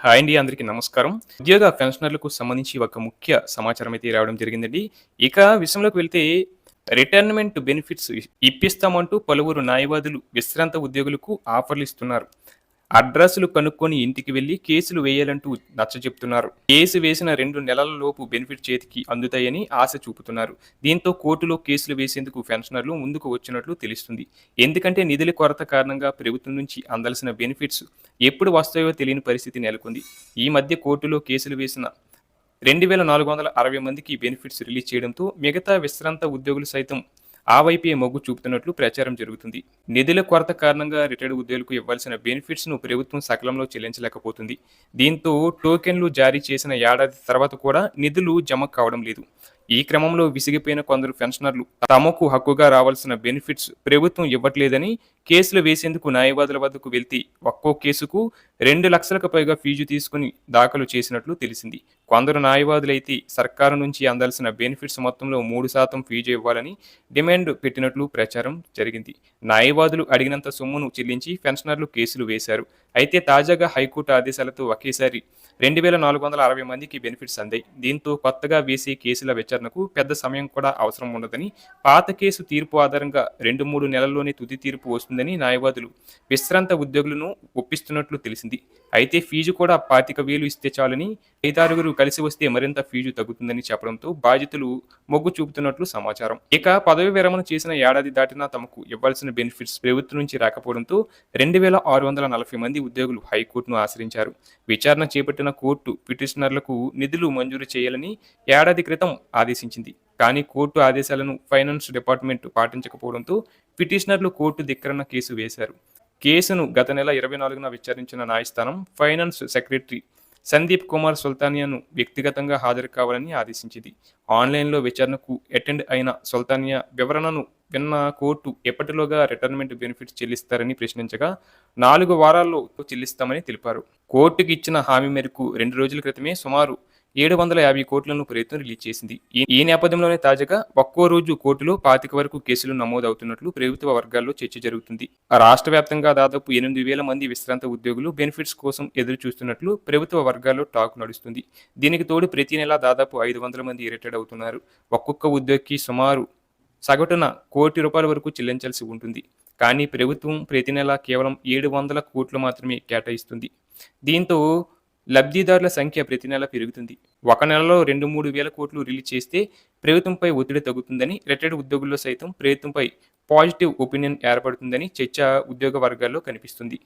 Hi అండి. అందరికీ నమస్కారం. ఉద్యోగ పెన్షనర్లకు సంబంధించి ఒక ముఖ్య సమాచారం అయితే రావడం జరిగిందండి. ఇక విషయంలోకి వెళ్తే రిటైర్మెంట్ బెనిఫిట్స్ ఇప్పిస్తామంటూ పలువురు న్యాయవాదులు విశ్రాంత ఉద్యోగులకు ఆఫర్‌లు ఇస్తున్నారు. అడ్రస్‌లు కనుక్కొని ఇంటికి వెళ్లి కేసులు వేయాలంటూ నచ్చచెప్తున్నారు. కేసు వేసిన 2 నెలల లోపు బెనిఫిట్ చేతికి అందుతాయని ఆశ చూపుతున్నారు. దీంతో కోర్టులో కేసులు వేసేందుకు పెన్షనర్లు ముందుకు వచ్చినట్లు తెలుస్తుంది. ఎందుకంటే నిధుల కొరత కారణంగా ప్రభుత్వం నుంచి అందాల్సిన బెనిఫిట్స్ ఎప్పుడు వస్తాయో తెలియని పరిస్థితి నెలకొంది. ఈ మధ్య కోర్టులో కేసులు వేసిన 2460 మందికి బెనిఫిట్స్ రిలీజ్ చేయడంతో మిగతా విశ్రాంత ఉద్యోగులు సైతం ఆ వైపే మొగ్గు చూపుతున్నట్లు ప్రచారం జరుగుతుంది. నిధుల కొరత కారణంగా రిటైర్డ్ ఉద్యోగులకు ఇవ్వాల్సిన బెనిఫిట్స్‌ను ప్రభుత్వం సకాలంలో చెల్లించలేకపోతుంది. దీంతో టోకెన్లు జారీ చేసిన ఏడాది తర్వాత కూడా నిధులు జమ కావడం లేదు. ఈ క్రమంలో విసిగిపోయిన కొందరు పెన్షనర్లు తమకు హక్కుగా రావాల్సిన బెనిఫిట్స్ ప్రభుత్వం ఇవ్వట్లేదని కేసులు వేసేందుకు న్యాయవాదుల వద్దకు వెళ్తే ఒక్కో కేసుకు 2,00,000కు పైగా ఫీజు తీసుకుని దాఖలు చేసినట్లు తెలిసింది. కొందరు న్యాయవాదులైతే సర్కారు నుంచి అందాల్సిన బెనిఫిట్స్ మొత్తంలో 3% ఫీజు ఇవ్వాలని డిమాండ్ పెట్టినట్లు ప్రచారం జరిగింది. న్యాయవాదులు అడిగినంత సొమ్మును చెల్లించి పెన్షనర్లు కేసులు వేశారు. అయితే తాజాగా హైకోర్టు ఆదేశాలతో ఒకేసారి 2460 మందికి బెనిఫిట్స్ అందాయి. దీంతో కొత్తగా వేసే కేసుల విచారణకు పెద్ద సమయం కూడా అవసరం ఉండదని, పాత కేసు తీర్పు ఆధారంగా 2-3 నెలల్లోనే తుది తీర్పు వస్తుందని న్యాయవాదులు విశ్రాంత ఉద్యోగులను ఒప్పిస్తున్నట్లు తెలిసింది. అయితే ఫీజు కూడా 25,000 ఇస్తే చాలని, 5-6 కలిసి వస్తే మరింత ఫీజు తగ్గుతుందని చెప్పడంతో బాధితులు మొగ్గు చూపుతున్నట్లు సమాచారం. ఇక పదవి విరమణ చేసిన ఏడాది దాటినా తమకు ఇవ్వాల్సిన బెనిఫిట్స్ ప్రభుత్వం నుంచి రాకపోవడంతో 2,640 మంది ఉద్యోగులు హైకోర్టును ఆశ్రయించారు. విచారణ చేపట్టిన కోర్టు పిటిషనర్లకు నిధులు మంజూరు చేయాలని ఏడాది క్రితం ఆదేశించింది. కానీ కోర్టు ఆదేశాలను ఫైనాన్స్ డిపార్ట్మెంట్ పాటించకపోవడంతో పిటిషనర్లు కోర్టు ధిక్కరణ కేసు వేశారు. కేసును గత నెల 24న విచారించిన న్యాయస్థానం ఫైనాన్స్ సెక్రటరీ సందీప్ కుమార్ సుల్తానియాను వ్యక్తిగతంగా హాజరు కావాలని ఆదేశించింది. ఆన్లైన్లో విచారణకు అటెండ్ అయిన సుల్తానియా వివరణను విన్న కోర్టు ఎప్పటిలోగా రిటైర్మెంట్ బెనిఫిట్స్ చెల్లిస్తారని ప్రశ్నించగా 4 వారాల్లో చెల్లిస్తామని తెలిపారు. కోర్టుకి ఇచ్చిన హామీ మేరకు 2 రోజుల క్రితమే సుమారు 750 కోట్లను ప్రభుత్వం రిలీజ్ చేసింది. ఈ నేపథ్యంలోనే తాజాగా ఒక్కో రోజు కోర్టులో 25 వరకు కేసులు నమోదవుతున్నట్లు ప్రభుత్వ వర్గాల్లో చర్చ జరుగుతుంది. రాష్ట్ర వ్యాప్తంగా దాదాపు 8,000 మంది విశ్రాంత ఉద్యోగులు బెనిఫిట్స్ కోసం ఎదురు చూస్తున్నట్లు ప్రభుత్వ వర్గాల్లో టాక్ నడుస్తుంది. దీనికి తోడు ప్రతి నెలా దాదాపు 500 మంది రిటైర్డ్ అవుతున్నారు. ఒక్కొక్క ఉద్యోగికి సుమారు సగటున ₹1,00,00,000 వరకు చెల్లించాల్సి ఉంటుంది. కానీ ప్రభుత్వం ప్రతి నెలా కేవలం 700 కోట్లు మాత్రమే కేటాయిస్తుంది. దీంతో లబ్ధిదారుల సంఖ్య ప్రతి నెల పెరుగుతుంది. ఒక నెలలో 2-3 వేల కోట్లు రిలీజ్ చేస్తే ప్రభుత్వంపై ఒత్తిడి తగ్గుతుందని, రిటైర్డ్ ఉద్యోగుల్లో సైతం ప్రభుత్వంపై పాజిటివ్ ఒపీనియన్ ఏర్పడుతుందని చర్చ ఉద్యోగ వర్గాల్లో కనిపిస్తుంది.